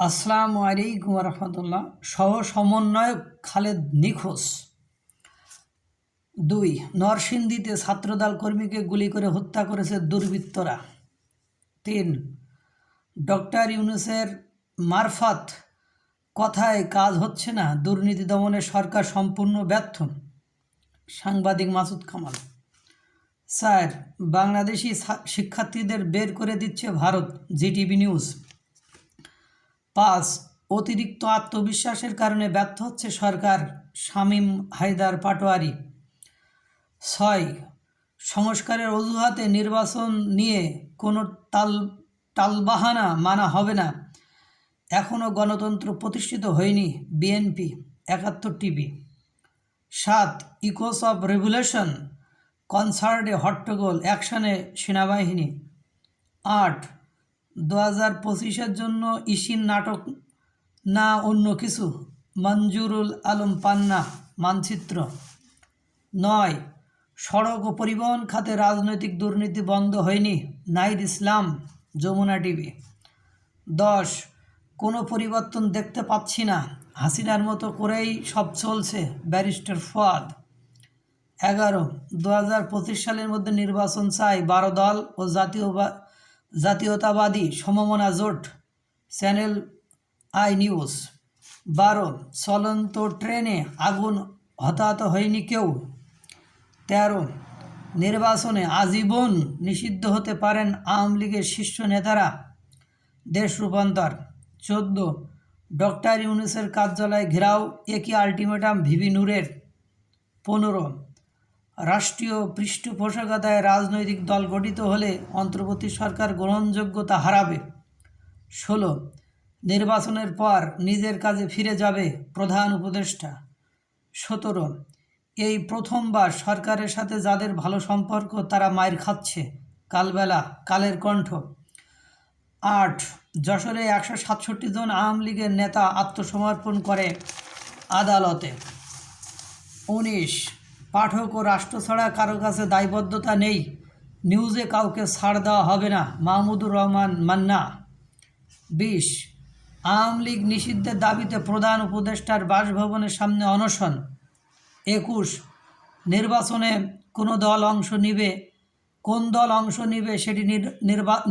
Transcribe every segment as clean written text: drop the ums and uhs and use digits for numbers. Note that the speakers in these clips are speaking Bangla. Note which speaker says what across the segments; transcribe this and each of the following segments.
Speaker 1: আসসালামু আলাইকুম রহমতুল্লাহ। সহ সমন্বয়ক খালেদ নিখোঁজ। 2, নরসিংদীতে ছাত্রদল কর্মীকে গুলি করে হত্যা করেছে দুর্বৃত্তরা। 3, ডক্টর ইউনূসের মারফত কথায় কাজ হচ্ছে না, দুর্নীতি দমনে সরকার সম্পূর্ণ ব্যর্থ, সাংবাদিক মাসুদ কামাল। 4, বাংলাদেশি শিক্ষার্থীদের বের করে দিচ্ছে ভারত, জিটিভি নিউজ। 5, অতিরিক্ত আত্মবিশ্বাসের কারণে ব্যর্থ হচ্ছে সরকার, শামীম হায়দার পাটোয়ারি। 6, সংস্কারের অজুহাতে নির্বাচন নিয়ে কোনো টালবাহানা মানা হবে না, এখনও গণতন্ত্র প্রতিষ্ঠিত হয়নি, BNP, 71 TV. 7, echoes of revolution কনসার্টে হট্টগোল, অ্যাকশনে সেনাবাহিনী। 8, 2025-এর জন্য ইসির নাটক না অন্য কিছু, মঞ্জুরুল আলম পান্না, মানচিত্র। 9, সড়ক ও পরিবহন খাতে রাজনৈতিক দুর্নীতি বন্ধ হয়নি, নাহিদ ইসলাম, যমুনা টিভি। 10, কোনো পরিবর্তন দেখতে পাচ্ছি না, হাসিনার মতো করেই সব চলছে, ব্যারিস্টার ফুয়াদ। 11, 2025 সালের মধ্যে নির্বাচন চাই, 12 দল ও জাতীয়তাবাদী সমমনা জোট, চ্যানেল আই নিউজ। 12, চলন্ত ট্রেনে আগুন, হতাহত হয়নি কেউ। 13, নির্বাচনে আজীবন নিষিদ্ধ হতে পারেন আওয়ামী লীগের শীর্ষ নেতারা, দেশ রূপান্তর। 14, ডক্টর ইউনূসের কার্যালয় ঘেরাও, একই আলটিমেটাম ভিভি নূরের। 15, রাষ্ট্রীয় পৃষ্ঠপোষকতায় রাজনৈতিক দল গঠিত হলে অন্তর্বর্তী সরকার গ্রহণযোগ্যতা হারাবে। 16, নির্বাচনের পর নিজের কাজে ফিরে যাবে প্রধান উপদেষ্টা। 17, এই প্রথমবার সরকারের সাথে যাদের ভালো সম্পর্ক তারা মাইর খাচ্ছে, কালবেলা, কালের কণ্ঠ। 8, যশোরে 167 জন আওয়ামী লীগের নেতা আত্মসমর্পণ করে আদালতে। 19, পাঠক ও রাষ্ট্র ছাড়া কারো কাছে দায়বদ্ধতা নেই, নিউজে কাউকে ছাড় দেওয়া হবে না, মাহমুদুর রহমান মান্না। 20, আওয়ামী লীগ নিষিদ্ধের দাবিতে প্রধান উপদেষ্টার বাসভবনের সামনে অনশন। 21, নির্বাচনে কোন দল অংশ নিবে সেটি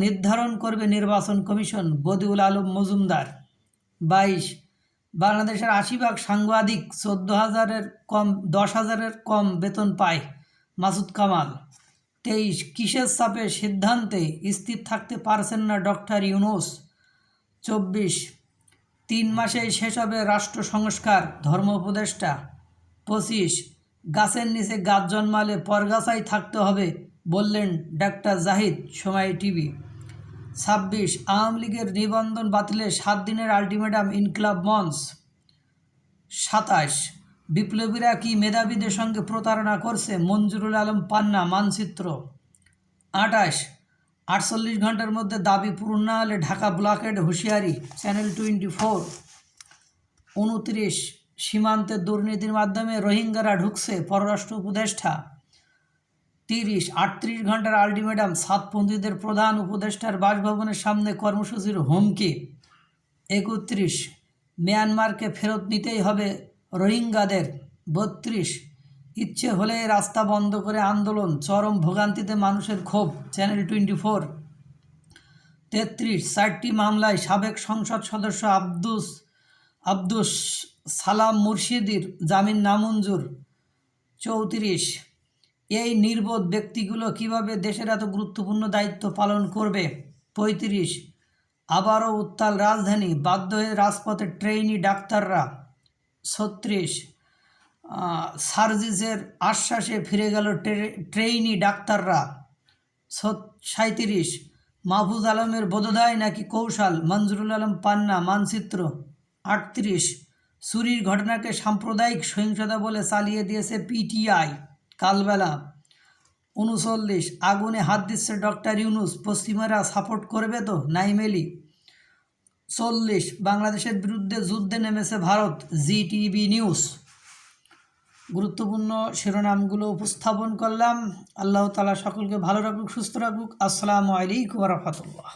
Speaker 1: নির্ধারণ করবে নির্বাচন কমিশন, বদিউল আলম মজুমদার। 22, বাংলাদেশের 80% সাংবাদিক 10,000-এর কম বেতন পায়, মাসুদ কামাল। 23, কিসের চাপে সিদ্ধান্তে স্থির থাকতে পারছেন না ডক্টর ইউনূস। 24, 3 মাসেই শেষ হবে রাষ্ট্র সংস্কার, ধর্ম উপদেষ্টা। 25, গাছের নিচে গাছ জন্মালে পরগাছায় থাকতে হবে বললেন ডাক্তার জাহিদ, সময় টিভি। 26, আওয়ামী লীগের নিবন্ধন বাতিলের 7 দিনের আলটিমেটাম, ইনকিলাব মঞ্চ। 27, বিপ্লবীরা কি মেধাবীদের সঙ্গে প্রতারণা করছে, মঞ্জুরুল আলম পান্না, মানচিত্র। 28, 48 ঘন্টার মধ্যে দাবি পূরণ না হলে ঢাকা ব্লকেড, হুঁশিয়ারি, চ্যানেল 24। 29, সীমান্তে দুর্নীতির মাধ্যমে রোহিঙ্গারা ঢুকছে, পররাষ্ট্র উপদেষ্টা। 30, 38 ঘন্টার আলটিমেটাম, সাতপন্থীদের প্রধান উপদেষ্টার বাসভবনের সামনে কর্মসূচির হুমকি। 31, মিয়ানমারকে ফেরত নিতেই হবে রোহিঙ্গাদের। 32, ইচ্ছে হলে রাস্তা বন্ধ করে আন্দোলন, চরম ভোগান্তিতে মানুষের ক্ষোভ, চ্যানেল 24। 33, 4টি মামলায় সাবেক সংসদ সদস্য আব্দুস সালাম মুর্শিদির জামিন নামঞ্জুর। 34, এই নির্বোধ ব্যক্তিগুলো কিভাবে দেশের এত গুরুত্বপূর্ণ দায়িত্ব পালন করবে। 35, আবারও উত্তাল রাজধানী, বাধ্য হয়ে রাজপথে ট্রেইনি ডাক্তাররা। 36, সার্জিসের আশ্বাসে ফিরে গেল ট্রেইনি ডাক্তাররা। 37, মাহফুজ আলমের বোধোদয় নাকি কৌশল, মঞ্জুরুল আলম পান্না, মানচিত্র। 38, চুরির ঘটনাকে সাম্প্রদায়িক সহিংসতা বলে চালিয়ে দিয়েছে পিটিআই, কালবেলা। 39, আগুনে হাত দিচ্ছে ডক্টর ইউনূস, পশ্চিমারা সাপোর্ট করবে তো, নাইম আলী। 40, বাংলাদেশের বিরুদ্ধে যুদ্ধে নেমেছে ভারত, জিটিভি নিউজ। গুরুত্বপূর্ণ শিরোনামগুলো উপস্থাপন করলাম। আল্লাহ তাআলা সকলকে ভালো রাখুক, সুস্থ রাখুক। আসসালামু আলাইকুম ওয়া রাহমাতুল্লাহ।